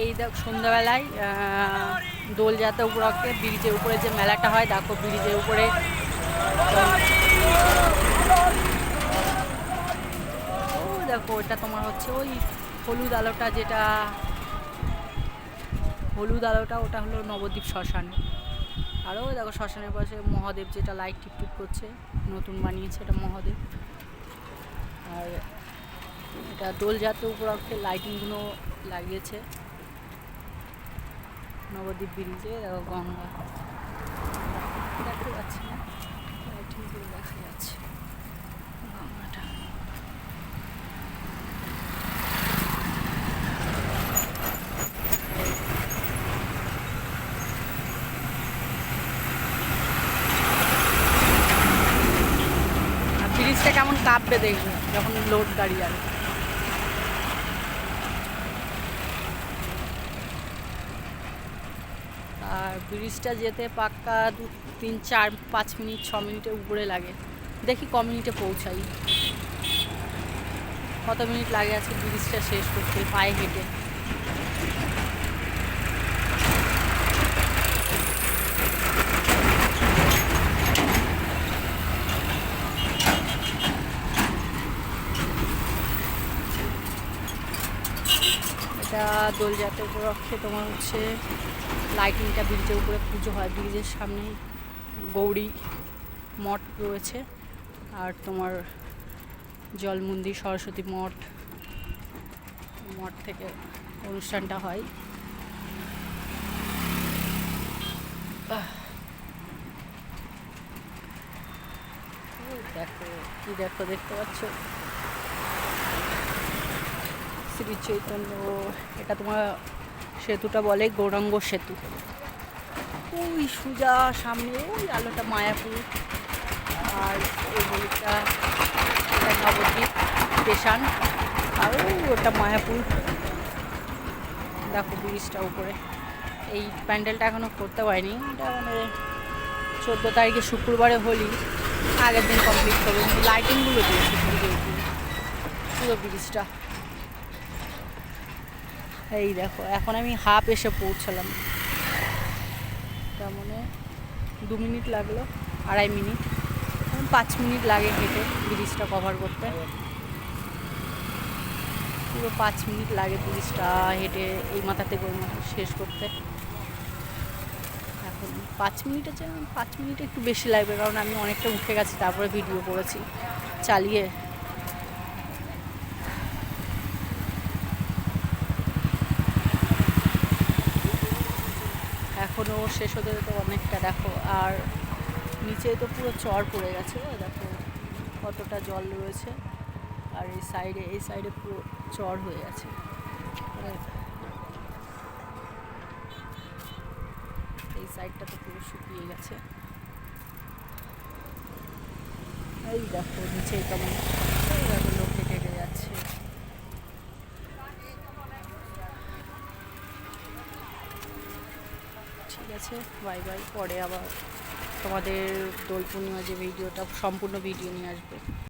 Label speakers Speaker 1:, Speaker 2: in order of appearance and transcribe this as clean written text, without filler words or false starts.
Speaker 1: এই দেখ সন্ধ্যাবেলায় দোলযাত্রা উপলক্ষে ব্রিজের উপরে যে মেলাটা হয়, দেখো ব্রিজের উপরে ও দেখো ওটা তোমার হচ্ছে ওই হলুদ আলোটা, যেটা হলুদ আলোটা ওটা হলো নবদ্বীপ শ্মশান। আরও দেখো শ্মশানের পাশে মহাদেব, যেটা লাইট টিপ টিপ করছে, নতুন বানিয়েছে এটা মহাদেব। আর এটা দোলযাত্রা উপলক্ষে লাইটিংগুলো লাগিয়েছে নবদ্বীপ ব্রিজে। দেখো গঙ্গা দেখতে পাচ্ছি না, লাইটিংগুলো দেখা যাচ্ছে গঙ্গাটা। আর ব্রিজটা কেমন কাঁপবে দেখবে যখন লোড গাড়ি যাবে। আর ব্রিজটা যেতে পাক্কা 2, 3, 4, 5 মিনিট 6 মিনিটের উপরে লাগে। দেখি ক মিনিটে পৌঁছাই, কত মিনিট লাগে আজকে ব্রিজটা শেষ করতে পায়ে হেঁটে। এটা দোলযাত্রা উপলক্ষে তোমার হচ্ছে লাইটিংটা ব্রিজের উপরে পুজো হয়। ব্রিজের সামনে গৌরী মঠ রয়েছে, আর তোমার জল মন্দির, সরস্বতী মঠ, মঠ থেকে অনুষ্ঠানটা হয়। দেখো কি দেখো, দেখতে পাচ্ছ শ্রী চৈতন্য, এটা তোমার সেতুটা বলে গৌরাঙ্গ সেতু। ওই সুজা সামনে ওই আলোটা মায়াপুর, আর এই গলিটা এটা নবদ্বীপ স্টেশন, আর ওটা মায়াপুর। দেখো ব্রিজটা উপরে। এই প্যান্ডেলটা এখনও করতে পারিনি, এটা মানে 14 তারিখে শুক্রবারে হোলি, আগের দিন কমপ্লিট করবে। লাইটিংগুলো দিয়েছে পুরো ব্রিজটা। এই দেখো এখন আমি হাফ এসে পৌঁছালাম, তার মানে 2 মিনিট লাগলো, 2.5 মিনিট, 5 মিনিট লাগে হেঁটে ব্রিজটা কভার করতে। পুরো 5 মিনিট লাগে ব্রিজটা হেঁটে এই মাথা থেকে ওই মাথা শেষ করতে। এখন 5 মিনিটের জন্য 5 মিনিট একটু বেশি লাগবে, কারণ আমি অনেকটা উঠে গেছি, তারপরে ভিডিও করেছি চালিয়ে। এখনও শেষ হতে তো অনেকটা, দেখো। আর নিচে তো পুরো চর পড়ে গেছে, দেখো কতটা জল রয়েছে। আর এই সাইডে পুরো চর হয়ে গেছে, এই সাইডটা তো পুরো শুকিয়ে গেছে। এই দেখো নিচে কেমন লোক হেঁটে হেঁটে যাচ্ছে। ঠিক আছে, বাই বাই। পরে আবার তোমাদের দোল পূর্ণিমা যে ভিডিওটা, সম্পূর্ণ ভিডিও নিয়ে আসবে।